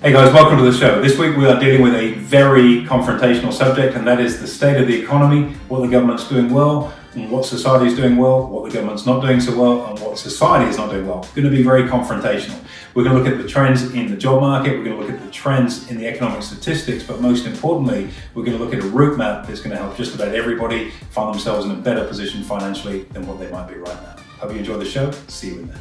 Hey guys, welcome to the show. This week we are dealing with a very confrontational subject, and that is the state of the economy, what the government's doing well, and what society is doing well, what the government's not doing so well, and what society is not doing well. It's going to be very confrontational. We're going to look at the trends in the job market, we're going to look at the trends in the economic statistics, but most importantly, we're going to look at a route map that's going to help just about everybody find themselves in a better position financially than what they might be right now. Hope you enjoy the show. See you in there.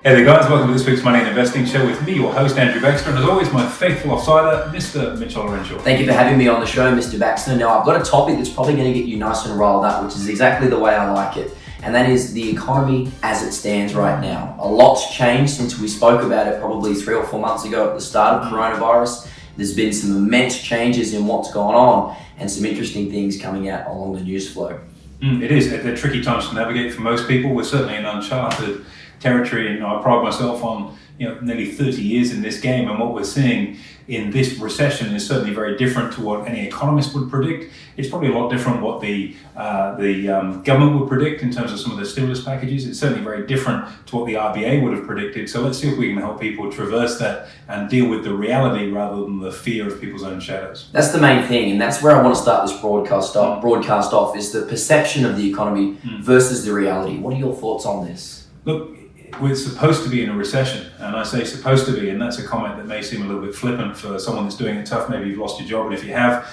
Hey there guys, welcome to this week's Money and Investing Show with me, your host Andrew Baxter, and as always my faithful offsider, Mr. Mitchell Renshaw. Thank you for having me on the show, Mr. Baxter. Now I've got a topic that's probably going to get you nice and rolled up, which is exactly the way I like it, and that is the economy as it stands right now. A lot's changed since we spoke about it probably 3 or 4 months ago at the start of coronavirus. There's been some immense changes in what's gone on and some interesting things coming out along the news flow. It is. They're tricky times to navigate for most people. We're certainly in uncharted territory, and I pride myself on nearly 30 years in this game, and what we're seeing in this recession is certainly very different to what any economist would predict. It's probably a lot different what the government would predict in terms of some of the stimulus packages. It's certainly very different to what the RBA would have predicted. So let's see if we can help people traverse that and deal with the reality rather than the fear of people's own shadows. That's the main thing, and that's where I want to start this broadcast off, is the perception of the economy versus the reality. What are your thoughts on this? Look, we're supposed to be in a recession, and I say supposed to be, and that's a comment that may seem a little bit flippant for someone that's doing it tough. Maybe you've lost your job, and if you have,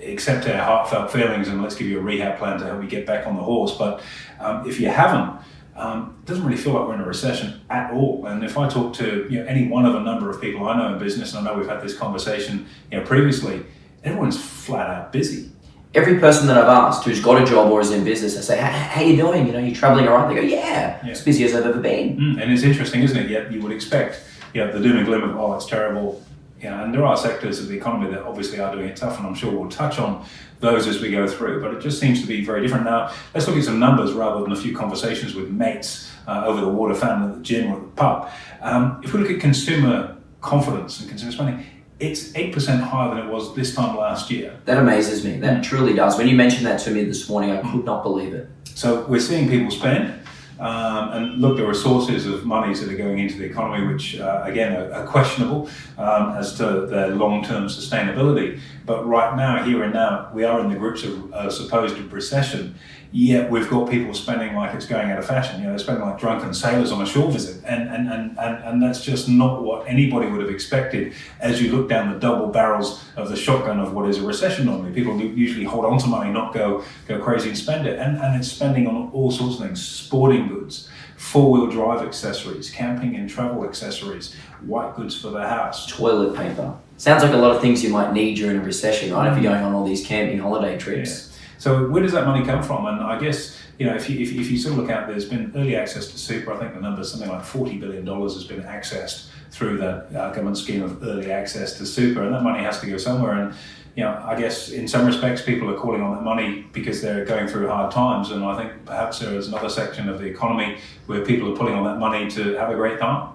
accept our heartfelt feelings and let's give you a rehab plan to help you get back on the horse. But if you haven't, it doesn't really feel like we're in a recession at all. And if I talk to any one of a number of people I know in business, and I know we've had this conversation previously, everyone's flat out busy. Every person that I've asked who's got a job or is in business, I say, how you doing? You traveling all right? They go, yeah, as busy as I've ever been. And it's interesting, isn't it? Yet you would expect the doom and gloom of, oh, it's terrible. And there are sectors of the economy that obviously are doing it tough, and I'm sure we'll touch on those as we go through. But it just seems to be very different. Now, let's look at some numbers rather than a few conversations with mates over the water fountain at the gym or at the pub. If we look at consumer confidence and consumer spending, it's 8% higher than it was this time last year. That amazes me. That truly does. When you mentioned that to me this morning, I could not believe it. So we're seeing people spend. And look, there are sources of monies that are going into the economy which, again, are questionable as to their long-term sustainability. But right now, here and now, we are in the grips of a supposed recession. Yet we've got people spending like it's going out of fashion. They're spending like drunken sailors on a shore visit, and that's just not what anybody would have expected. As you look down the double barrels of the shotgun of what is a recession normally, people usually hold on to money, not go crazy and spend it, and it's spending on all sorts of things: sporting goods, four-wheel drive accessories, camping and travel accessories, white goods for the house, toilet paper. Sounds like a lot of things you might need during a recession, right? If you're going on all these camping holiday trips. Yeah. So where does that money come from? And I guess, if you sort of look out, there's been early access to super. I think the number is something like $40 billion has been accessed through that government scheme of early access to super, and that money has to go somewhere. And I guess in some respects people are calling on that money because they're going through hard times, and I think perhaps there is another section of the economy where people are pulling on that money to have a great time.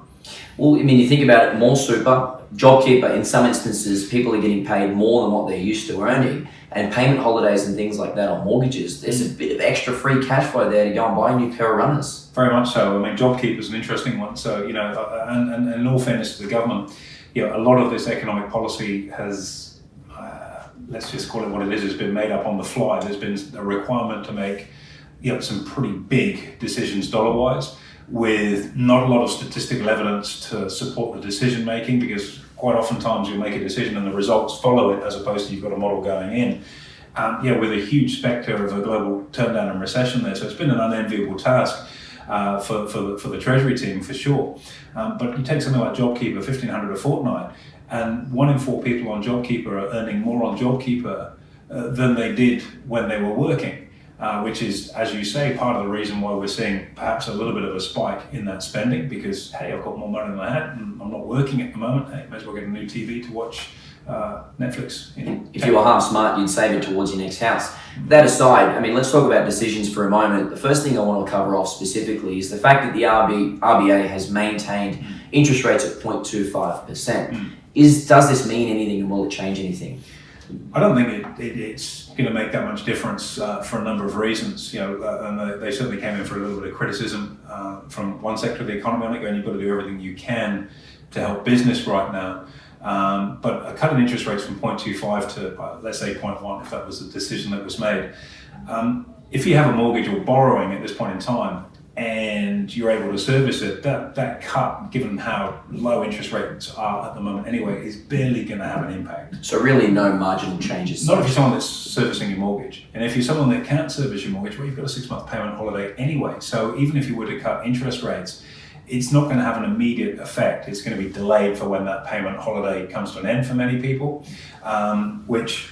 Well, you think about it, more super, JobKeeper, in some instances, people are getting paid more than what they're used to earning, and payment holidays and things like that on mortgages. There's a bit of extra free cash flow there to go and buy a new pair of runners. Very much so. JobKeeper is an interesting one. So, and in all fairness to the government, a lot of this economic policy has, let's just call it what it is, has been made up on the fly. There's been a requirement to make, some pretty big decisions dollar-wise, with not a lot of statistical evidence to support the decision making, because quite oftentimes you'll make a decision and the results follow it, as opposed to you've got a model going in. With a huge spectre of a global turndown and recession there. So it's been an unenviable task for the Treasury team, for sure. But you take something like JobKeeper, $1,500 a fortnight, and 1 in 4 people on JobKeeper are earning more on JobKeeper than they did when they were working. Which is, as you say, part of the reason why we're seeing perhaps a little bit of a spike in that spending, because, hey, I've got more money than I had and I'm not working at the moment. Hey, may as well get a new TV to watch Netflix. If you were half smart, you'd save it towards your next house. That aside, let's talk about decisions for a moment. The first thing I want to cover off specifically is the fact that the RBA has maintained interest rates at 0.25%. Does this mean anything, and will it change anything? I don't think it's going to make that much difference for a number of reasons, and they certainly came in for a little bit of criticism from one sector of the economy on it, going, you've got to do everything you can to help business right now. But a cut in interest rates from 0.25 to, let's say, 0.1, if that was the decision that was made. If you have a mortgage or borrowing at this point in time, and you're able to service it, that cut, given how low interest rates are at the moment anyway, is barely going to have an impact. So really no marginal changes. Not if you're someone that's servicing your mortgage. And if you're someone that can't service your mortgage, well, you've got a 6-month payment holiday anyway. So even if you were to cut interest rates, it's not going to have an immediate effect. It's going to be delayed for when that payment holiday comes to an end for many people, which,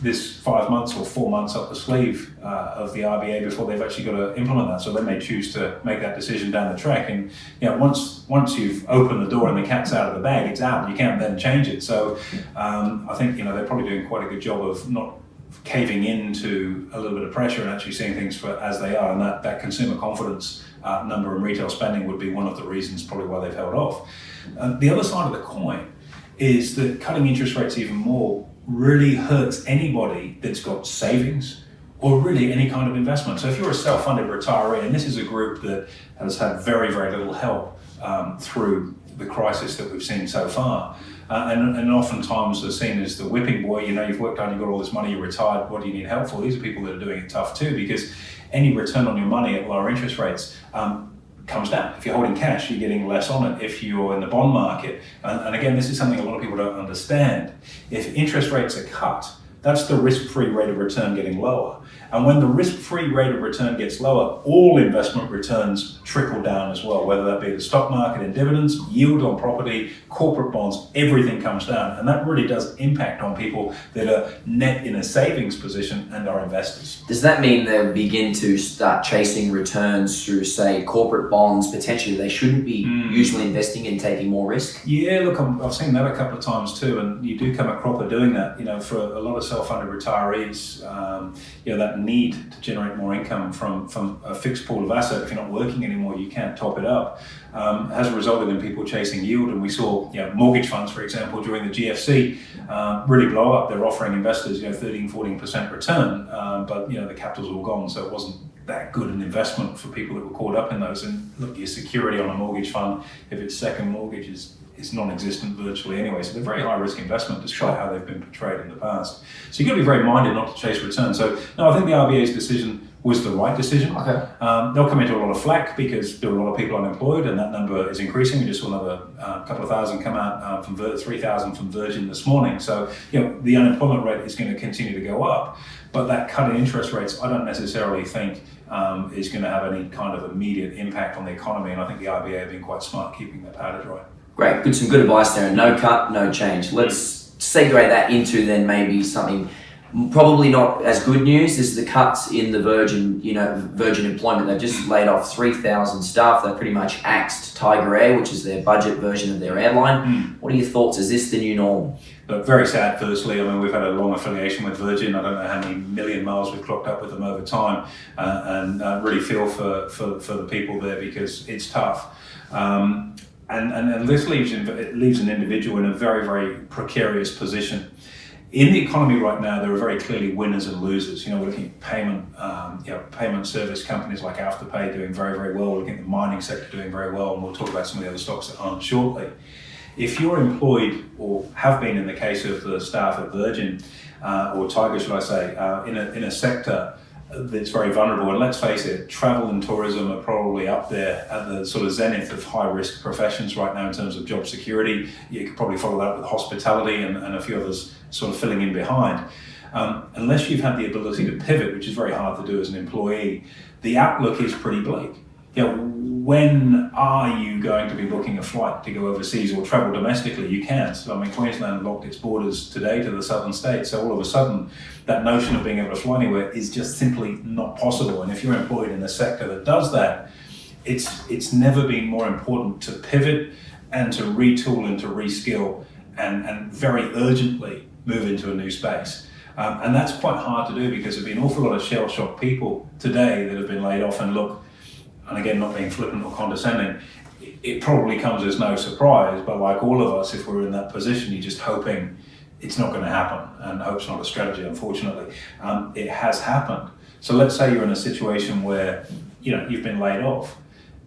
there's 5 months or 4 months up the sleeve of the RBA before they've actually got to implement that. So they may choose to make that decision down the track. And once you've opened the door and the cat's out of the bag, it's out. You can't then change it. So I think they're probably doing quite a good job of not caving into a little bit of pressure and actually seeing things as they are. And that consumer confidence number in retail spending would be one of the reasons probably why they've held off. The other side of the coin is that cutting interest rates even more really hurts anybody that's got savings or really any kind of investment. So if you're a self-funded retiree, and this is a group that has had very, very little help through the crisis that we've seen so far, and oftentimes are seen as the whipping boy, you've worked hard, you've got all this money, you're retired, what do you need help for? These are people that are doing it tough too, because any return on your money at lower interest rates comes down. If you're holding cash, you're getting less on it. If you're in the bond market, and again, this is something a lot of people don't understand. If interest rates are cut, that's the risk-free rate of return getting lower. And when the risk-free rate of return gets lower, all investment returns trickle down as well, whether that be the stock market and dividends, yield on property, corporate bonds, everything comes down. And that really does impact on people that are net in a savings position and are investors. Does that mean they'll begin to start chasing returns through, say, corporate bonds? Potentially they shouldn't be usually investing and taking more risk? Yeah, look, I've seen that a couple of times too, and you do come a crop of doing that. For a lot of self-funded retirees, that need to generate more income from a fixed pool of asset. If you're not working anymore, you can't top it up. Has resulted in people chasing yield, and we saw mortgage funds, for example, during the GFC really blow up. They're offering investors 13-14% return, but the capital's all gone, so it wasn't that good an investment for people that were caught up in those. And look, your security on a mortgage fund, if it's second mortgage, is non-existent virtually anyway. So they're very high risk investment despite how they've been portrayed in the past. So you've got to be very minded not to chase returns. So no, I think the RBA's decision was the right decision. Okay. They'll come into a lot of flack because there are a lot of people unemployed, and that number is increasing. We just saw another couple of thousand come out from 3,000 from Virgin this morning. So the unemployment rate is going to continue to go up. But that cut in interest rates, I don't necessarily think is going to have any kind of immediate impact on the economy. And I think the RBA have been quite smart keeping their powder dry. Great, some good advice there. No cut, no change. Let's segue that into then maybe something probably not as good news is the cuts in the Virgin employment. They've just laid off 3,000 staff. They've pretty much axed Tiger Air, which is their budget version of their airline. What are your thoughts? Is this the new norm? But very sad, firstly. I mean, we've had a long affiliation with Virgin. I don't know how many million miles we've clocked up with them over time, and really feel for the people there because it's tough. And this leaves an individual in a very, very precarious position. In the economy right now, there are very clearly winners and losers. We're looking at payment service companies like Afterpay doing very, very well. We're looking at the mining sector doing very well, and we'll talk about some of the other stocks that aren't shortly. If you're employed, or have been in the case of the staff at Virgin, or Tiger, should I say, in a sector that's very vulnerable, and let's face it, travel and tourism are probably up there at the sort of zenith of high-risk professions right now in terms of job security. You could probably follow that with hospitality and a few others sort of filling in behind. Unless you've had the ability to pivot, which is very hard to do as an employee, the outlook is pretty bleak. When are you going to be booking a flight to go overseas or travel domestically? You can't. So, Queensland locked its borders today to the southern states. So all of a sudden, that notion of being able to fly anywhere is just simply not possible. And if you're employed in a sector that does that, it's never been more important to pivot and to retool and to reskill and very urgently move into a new space. And that's quite hard to do because there've been an awful lot of shell-shocked people today that have been laid off. And look, and again, not being flippant or condescending, it probably comes as no surprise, but like all of us, if we're in that position, you're just hoping it's not going to happen, and hope's not a strategy, unfortunately. It has happened. So let's say you're in a situation where you've been laid off.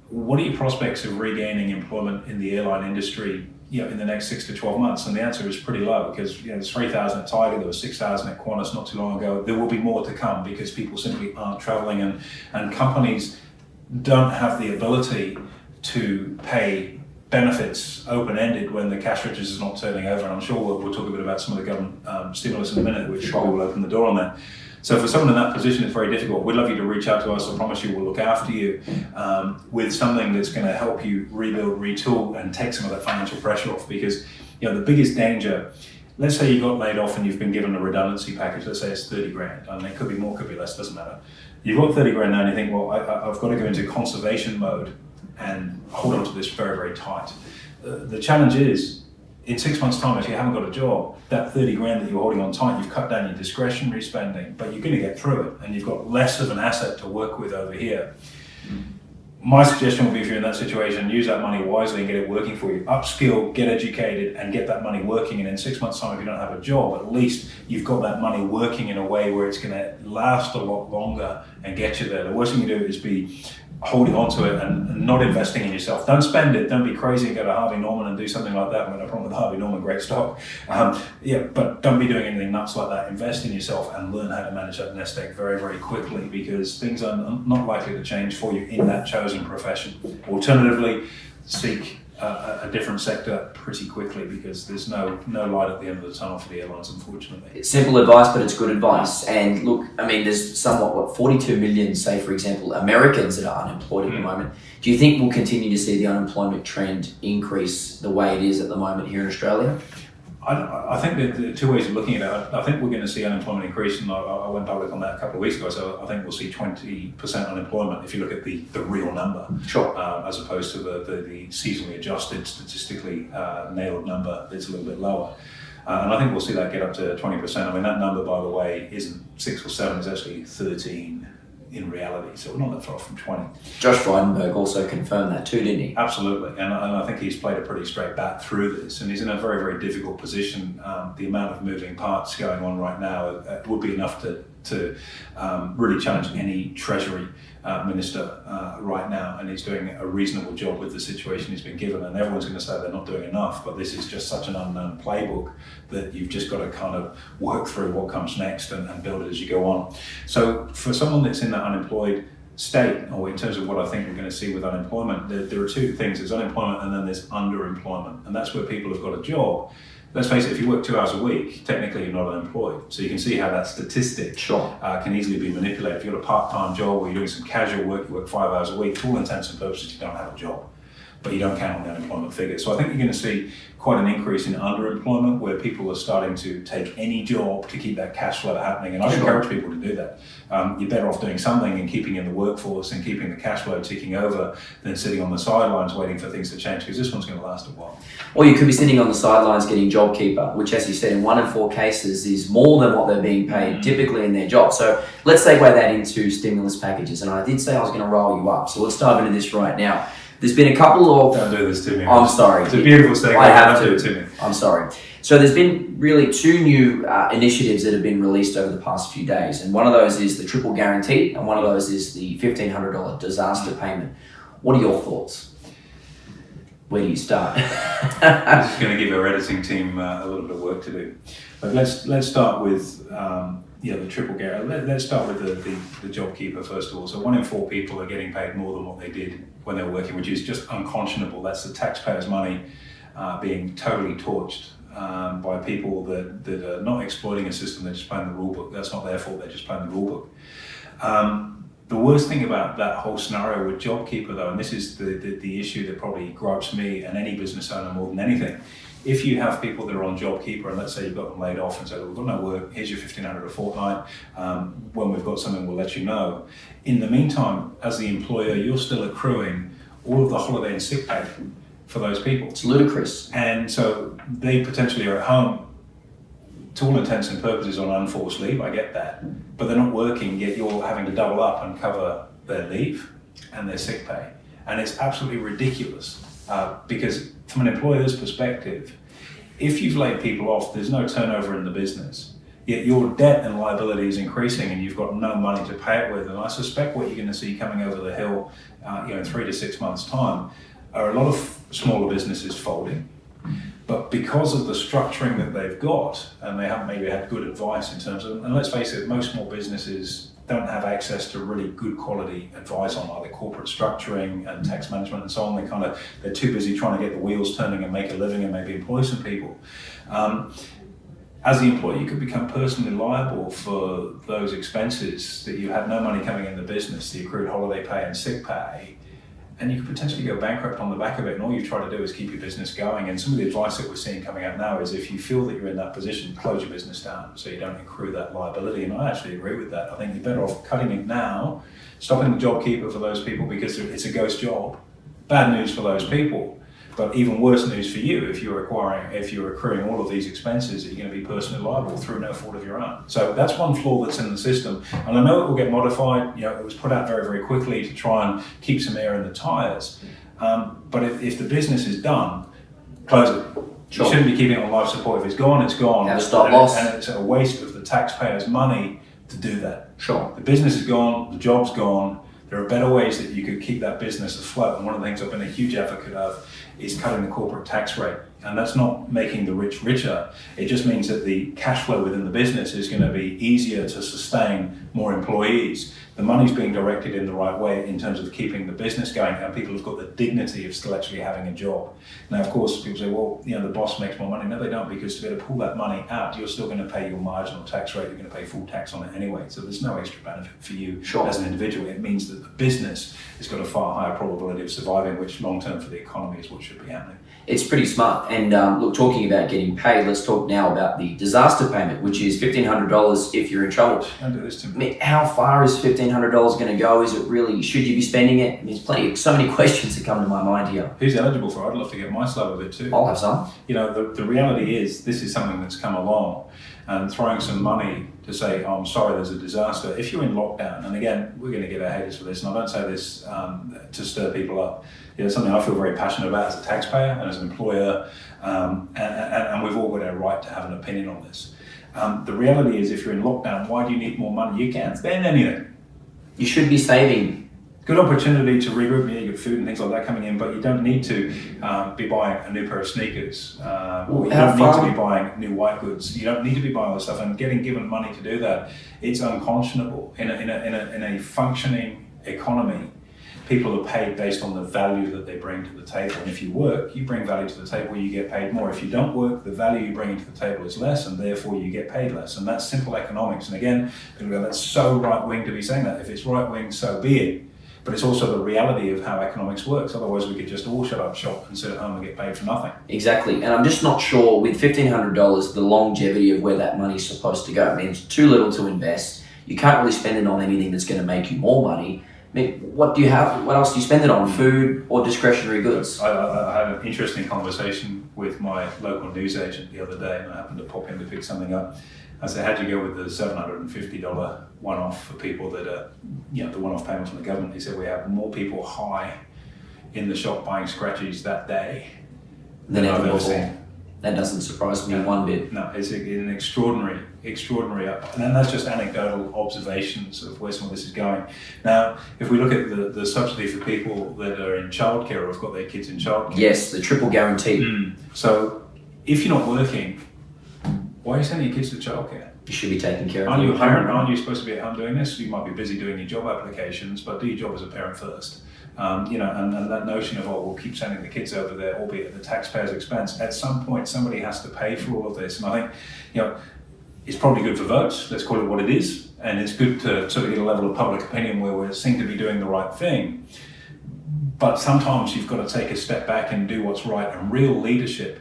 what are your prospects of regaining employment in the airline industry, in the next 6 to 12 months? And the answer is pretty low, because there's 3,000 at Tiger, there was 6,000 at Qantas not too long ago. There will be more to come because people simply aren't traveling, and companies don't have the ability to pay benefits open-ended when the cash register is not turning over. And I'm sure we'll talk a bit about some of the government stimulus in a minute, which probably will open the door on that. So for someone in that position, it's very difficult. We'd love you to reach out to us. I promise you we'll look after you with something that's going to help you rebuild, retool, and take some of that financial pressure off. Because the biggest danger, let's say you got laid off and you've been given a redundancy package. Let's say it's 30 grand. I mean, it could be more, could be less, doesn't matter. You've got 30 grand now and you think, well, I've got to go into conservation mode and hold on to this very, very tight. The challenge is, in 6 months' time, if you haven't got a job, that 30 grand that you're holding on tight, you've cut down your discretionary spending, but you're going to get through it, and you've got less of an asset to work with over here. My suggestion would be, if you're in that situation, use that money wisely and get it working for you. Upskill, get educated, and get that money working. And in 6 months' time, if you don't have a job, at least you've got that money working in a way where it's going to last a lot longer and get you there. The worst thing you do is be holding on to it and not investing in yourself. Don't spend it. Don't be crazy and go to Harvey Norman and do something like that. I've got no problem with Harvey Norman, great stock. But don't be doing anything nuts like that. Invest in yourself and learn how to manage that nest egg very, very quickly, because things are not likely to change for you in that chosen profession. Alternatively, seek a different sector pretty quickly, because there's no light at the end of the tunnel for the airlines, unfortunately. It's simple advice, but it's good advice. And look, I mean, there's somewhat, 42 million, say, for example, Americans that are unemployed at the moment. Do you think we'll continue to see the unemployment trend increase the way it is at the moment here in Australia? I think that there are two ways of looking at it. I think we're going to see unemployment increase, and I went public on that a couple of weeks ago, so I think we'll see 20% unemployment if you look at the real number, sure, as opposed to the seasonally adjusted, statistically nailed number that's a little bit lower. And I think we'll see that get up to 20%. I mean, that number, by the way, isn't 6 or 7, it's actually 13 in reality, so we're not that far from 20. Josh Frydenberg also confirmed that too, didn't he? Absolutely, and I think he's played a pretty straight bat through this, and he's in a very, very difficult position. The amount of moving parts going on right now would be enough to really challenge any Treasury minister right now, and he's doing a reasonable job with the situation he's been given, and everyone's going to say they're not doing enough, but this is just such an unknown playbook that you've just got to kind of work through what comes next and build it as you go on. So for someone that's in that unemployed state, or in terms of what I think we're going to see with unemployment, there are two things. There's unemployment and then there's underemployment, and that's where people have got a job. Let's face it, if you work 2 hours a week, technically you're not unemployed. So you can see how that statistic can easily be manipulated. If you've got a part-time job where you're doing some casual work, you work 5 hours a week, to all intents and purposes you don't have a job, but you don't count on the unemployment figure. So I think you're going to see quite an increase in underemployment, where people are starting to take any job to keep that cash flow happening. And I encourage people to do that. You're better off doing something and keeping in the workforce and keeping the cash flow ticking over than sitting on the sidelines waiting for things to change, because this one's going to last a while. Or you could be sitting on the sidelines getting JobKeeper, which, as you said, in 1 in 4 cases is more than what they're being paid typically in their job. So let's segue that into stimulus packages. And I did say I was going to roll you up, so let's dive into this right now. There's been a couple of... Don't do this to me. I'm sorry. It's a beautiful segue. I have to. Do it to me. I'm sorry. So there's been really 2 new initiatives that have been released over the past few days. And one of those is the triple guarantee, and one of those is the $1,500 disaster payment. What are your thoughts? Where do you start? This is going to give our editing team a little bit of work to do. But let's start with the triple guarantee. Let's start with the JobKeeper first of all. So 1 in 4 people are getting paid more than what they did when they were working, which is just unconscionable. That's the taxpayers' money being totally torched by people that are not exploiting a system. They're just playing the rule book. That's not their fault. They're just playing the rule book. The worst thing about that whole scenario with JobKeeper, though, and this is the issue that probably gripes me and any business owner more than anything, if you have people that are on JobKeeper, and let's say you've got them laid off and say, we've got no work, here's your $1,500 a fortnight, when we've got something, we'll let you know. In the meantime, as the employer, you're still accruing all of the holiday and sick pay for those people. It's ludicrous. And so they potentially are at home, to all intents and purposes, on unforced leave, I get that, but they're not working, yet you're having to double up and cover their leave and their sick pay. And it's absolutely ridiculous, because from an employer's perspective, if you've laid people off, there's no turnover in the business. yet your debt and liability is increasing and you've got no money to pay it with. And I suspect what you're going to see coming over the hill, in 3 to 6 months' time, are a lot of smaller businesses folding. But because of the structuring that they've got, and they haven't maybe had good advice in terms of, and let's face it, most small businesses don't have access to really good quality advice on either corporate structuring and tax management and so on. They're too busy trying to get the wheels turning and make a living and maybe employ some people. As the employer, you could become personally liable for those expenses that you had no money coming in the business, the accrued holiday pay and sick pay, and you could potentially go bankrupt on the back of it, and all you try to do is keep your business going. And some of the advice that we're seeing coming out now is if you feel that you're in that position, close your business down so you don't accrue that liability. And I actually agree with that. I think you're better off cutting it now, stopping the JobKeeper for those people because it's a ghost job. Bad news for those people. But even worse news for you if you're accruing all of these expenses that you're going to be personally liable through no fault of your own. So that's one flaw that's in the system. And I know it will get modified. It was put out very, very quickly to try and keep some air in the tires. But if the business is done, close it. Sure. You shouldn't be keeping it on life support. If it's gone, it's gone. Have a stop loss. And it's a waste of the taxpayers' money to do that. Sure. The business is gone, the job's gone. There are better ways that you could keep that business afloat. And one of the things I've been a huge advocate of is cutting the corporate tax rate. And that's not making the rich richer. It just means that the cash flow within the business is going to be easier to sustain more employees. The money's being directed in the right way in terms of keeping the business going, and people have got the dignity of still actually having a job. Now, of course, people say, well, the boss makes more money. No, they don't, because to be able to pull that money out, you're still going to pay your marginal tax rate. You're going to pay full tax on it anyway. So there's no extra benefit for you as an individual. It means that the business has got a far higher probability of surviving, which long-term for the economy is what should be happening. It's pretty smart. And look, talking about getting paid, let's talk now about the disaster payment, which is $1,500 if you're in trouble. Don't do this to me. How far is $1,500 going to go? Is it really, should you be spending it? There's so many questions that come to my mind here. Who's eligible for it? I'd love to get my slab of it too. I'll have some. The reality is this is something that's come along, and throwing some money to say, oh, I'm sorry, there's a disaster. If you're in lockdown, and again, we're going to get our haters for this, and I don't say this to stir people up. It's something I feel very passionate about as a taxpayer and as an employer, and we've all got our right to have an opinion on this. The reality is, if you're in lockdown, why do you need more money? You can't spend anything. You should be saving. Good opportunity to regroup. You get food and things like that coming in, but you don't need to be buying a new pair of sneakers. Or you don't need to be buying new white goods. You don't need to be buying all this stuff, and getting given money to do that, it's unconscionable. In a functioning economy, people are paid based on the value that they bring to the table. And if you work, you bring value to the table, you get paid more. If you don't work, the value you bring to the table is less, and therefore you get paid less. And that's simple economics. And again, people go, that's so right-wing to be saying that. If it's right-wing, so be it. But it's also the reality of how economics works. Otherwise, we could just all shut up shop and sit at home and get paid for nothing. Exactly. And I'm just not sure with $1,500, the longevity of where that money's supposed to go. I mean, it's too little to invest. You can't really spend it on anything that's going to make you more money. I mean, what do you have? What else do you spend it on? Food or discretionary goods? I had an interesting conversation with my local newsagent the other day, and I happened to pop in to pick something up. I said, how'd you go with the $750 one-off for people that are, the one-off payment from the government? He said, we have more people high in the shop buying scratchies that day than I've ever seen. That doesn't surprise me one bit. No, it's an extraordinary up. And then that's just anecdotal observations of where some of this is going. Now, if we look at the subsidy for people that are in childcare or have got their kids in childcare. Yes, the triple guarantee. So if you're not working, why are you sending your kids to childcare? You should be taking care of Aren't you your a parent? Aren't you supposed to be at home doing this? You might be busy doing your job applications, but do your job as a parent first. And that notion of, we'll keep sending the kids over there, albeit at the taxpayer's expense. At some point, somebody has to pay for all of this. And I think, it's probably good for votes. Let's call it what it is. And it's good to sort of get a level of public opinion where we seem to be doing the right thing. But sometimes you've got to take a step back and do what's right. And real leadership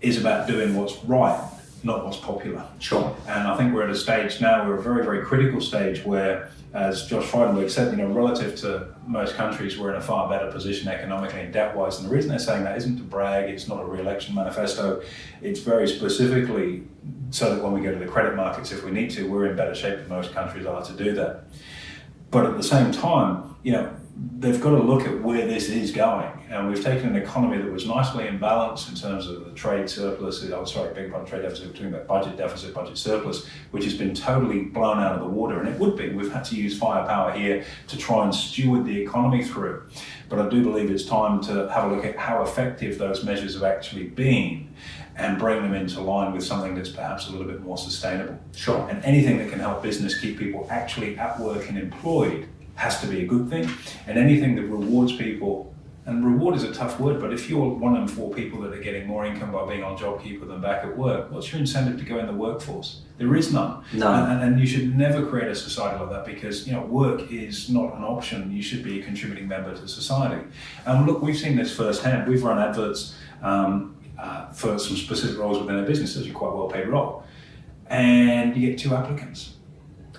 is about doing what's right, not what's popular. Sure. And I think we're at a stage now, we're a very, very critical stage where, as Josh Frydenberg said, relative to most countries, we're in a far better position economically and debt-wise. And the reason they're saying that isn't to brag, it's not a re-election manifesto, it's very specifically so that when we go to the credit markets, if we need to, we're in better shape than most countries are to do that. But at the same time, they've got to look at where this is going. And we've taken an economy that was nicely in balance in terms of the trade surplus, trade deficit, we're talking about budget deficit, budget surplus, which has been totally blown out of the water. And it would be. We've had to use firepower here to try and steward the economy through. But I do believe it's time to have a look at how effective those measures have actually been and bring them into line with something that's perhaps a little bit more sustainable. Sure. And anything that can help business keep people actually at work and employed has to be a good thing. And anything that rewards people, and reward is a tough word, but if you're one in 4 people that are getting more income by being on JobKeeper than back at work, what's your incentive to go in the workforce? There is none. And you should never create a society like that, because work is not an option. You should be a contributing member to society. And look, we've seen this firsthand. We've run adverts for some specific roles within our business, as a quite well paid role, and you get 2 applicants.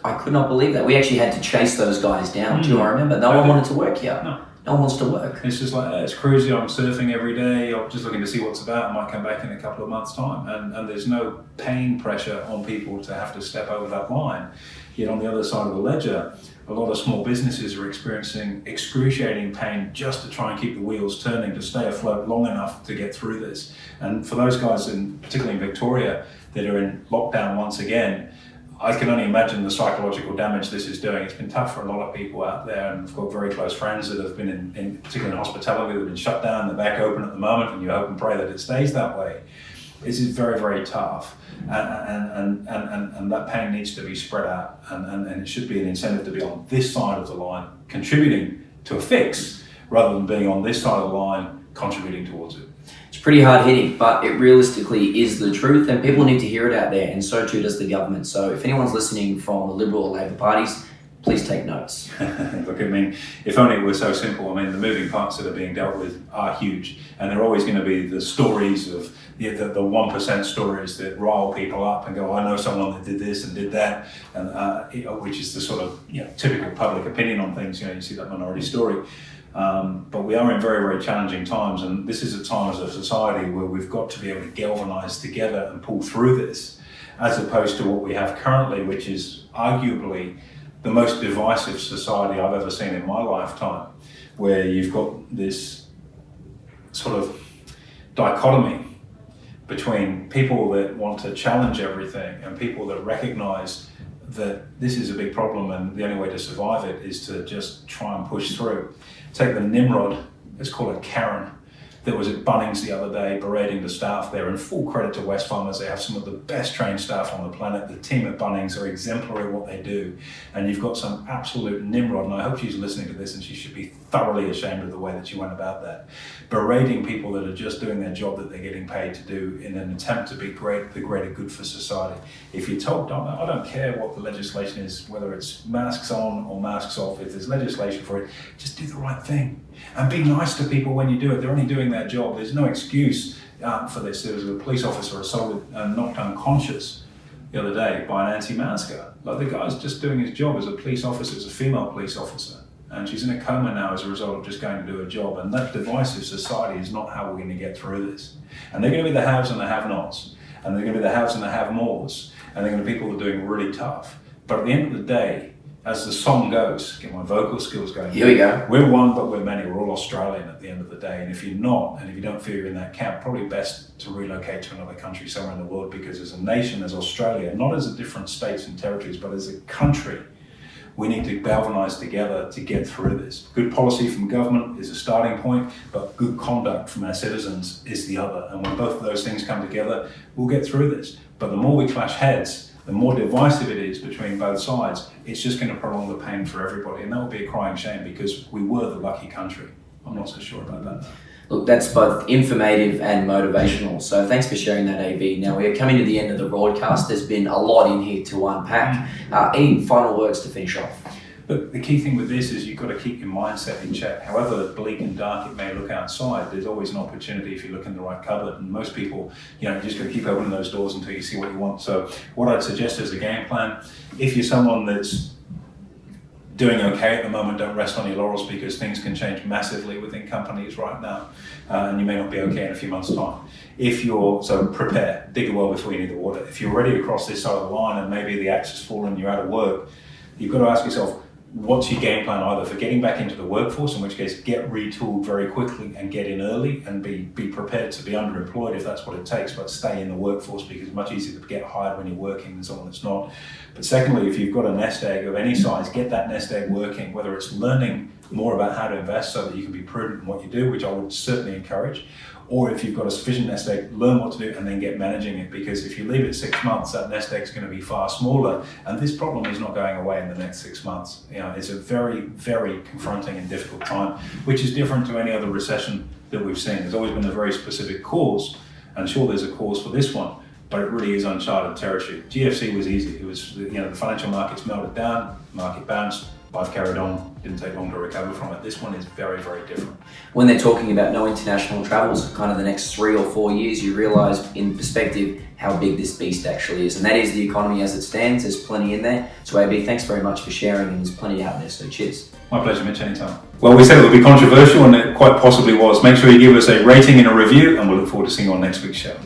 I could not believe that. We actually had to chase those guys down too, I remember. No one wanted to work here. No one wants to work. It's just like, it's cruisy, I'm surfing every day, I'm just looking to see what's about, I might come back in a couple of months' time. And there's no pain pressure on people to have to step over that line. Yet on the other side of the ledger, a lot of small businesses are experiencing excruciating pain just to try and keep the wheels turning, to stay afloat long enough to get through this. And for those guys, particularly in Victoria, that are in lockdown once again, I can only imagine the psychological damage this is doing. It's been tough for a lot of people out there, and I've got very close friends that have been in particularly in hospitality, that have been shut down, they're back open at the moment, and you hope and pray that it stays that way. This is very, very tough, and that pain needs to be spread out, and it should be an incentive to be on this side of the line, contributing to a fix, rather than being on this side of the line, contributing towards it. It's pretty hard hitting, but it realistically is the truth, and people need to hear it out there, and so too does the government. So if anyone's listening from the Liberal or Labor parties, please take notes. Look, if only it were so simple. The moving parts that are being dealt with are huge, and they're always going to be the stories of the 1% stories that rile people up and go, I know someone that did this and did that, and which is the sort of typical public opinion on things. You see that minority story. But we are in very, very challenging times, and this is a time as a society where we've got to be able to galvanise together and pull through this, as opposed to what we have currently, which is arguably the most divisive society I've ever seen in my lifetime, where you've got this sort of dichotomy between people that want to challenge everything and people that recognise that this is a big problem and the only way to survive it is to just try and push through. Take the Nimrod, let's call it Karen, that was at Bunnings the other day berating the staff there, and full credit to Wesfarmers, they have some of the best trained staff on the planet. The team at Bunnings are exemplary at what they do, and you've got some absolute Nimrod, and I hope she's listening to this and she should be thoroughly ashamed of the way that she went about that. Berating people that are just doing their job that they're getting paid to do in an attempt to be the greater good for society. If you're told, I don't care what the legislation is, whether it's masks on or masks off, if there's legislation for it, just do the right thing. And be nice to people when you do it. They're only doing their job. There's no excuse for this. There was a police officer assaulted and knocked unconscious the other day by an anti-masker. Like, the guy's just doing his job as a police officer, as a female police officer. And she's in a coma now as a result of just going to do her job. And that divisive society is not how we're going to get through this. And they're going to be the haves and the have-nots. And they're going to be the haves and the have-mores. And they're going to be people that are doing really tough. But at the end of the day, as the song goes, get my vocal skills going. Here we go. We're one, but we're many. We're all Australian at the end of the day. And if you're not, and if you don't feel you're in that camp, probably best to relocate to another country somewhere in the world, because as a nation, as Australia, not as a different states and territories, but as a country, we need to galvanise together to get through this. Good policy from government is a starting point, but good conduct from our citizens is the other. And when both of those things come together, we'll get through this. But the more we clash heads, the more divisive it is between both sides, it's just going to prolong the pain for everybody. And that would be a crying shame, because we were the lucky country. I'm not so sure about that. Look, that's both informative and motivational. So thanks for sharing that, AB. Now, we're coming to the end of the broadcast. There's been a lot in here to unpack. Any final words to finish off? But the key thing with this is you've got to keep your mindset in check. However bleak and dark it may look outside, there's always an opportunity if you look in the right cupboard. And most people, you just got to keep opening those doors until you see what you want. So what I'd suggest as a game plan, if you're someone that's doing okay at the moment, don't rest on your laurels, because things can change massively within companies right now, and you may not be okay in a few months' time. So prepare, dig a well before you need the water. If you're ready to cross this side of the line and maybe the axe has fallen, you're out of work, you've got to ask yourself, what's your game plan either for getting back into the workforce, in which case get retooled very quickly and get in early and be prepared to be underemployed if that's what it takes, but stay in the workforce because it's much easier to get hired when you're working than someone that's not. But secondly, if you've got a nest egg of any size, get that nest egg working, whether it's learning more about how to invest so that you can be prudent in what you do, which I would certainly encourage, or if you've got a sufficient nest egg, learn what to do and then get managing it, because if you leave it 6 months, that nest egg is going to be far smaller, and this problem is not going away in the next 6 months. It's a very, very confronting and difficult time, which is different to any other recession that we've seen. There's always been a very specific cause, and sure, there's a cause for this one, but it really is uncharted territory. GFC was easy. It was, the financial markets melted down, market bounced, life carried on, didn't take long to recover from it. This one is very, very different. When they're talking about no international travels for kind of the next 3 or 4 years, you realise in perspective how big this beast actually is. And that is the economy as it stands. There's plenty in there. So AB, thanks very much for sharing, and there's plenty out there, so cheers. My pleasure, Mitch, anytime. Well, we said it would be controversial, and it quite possibly was. Make sure you give us a rating and a review, and we'll look forward to seeing you on next week's show.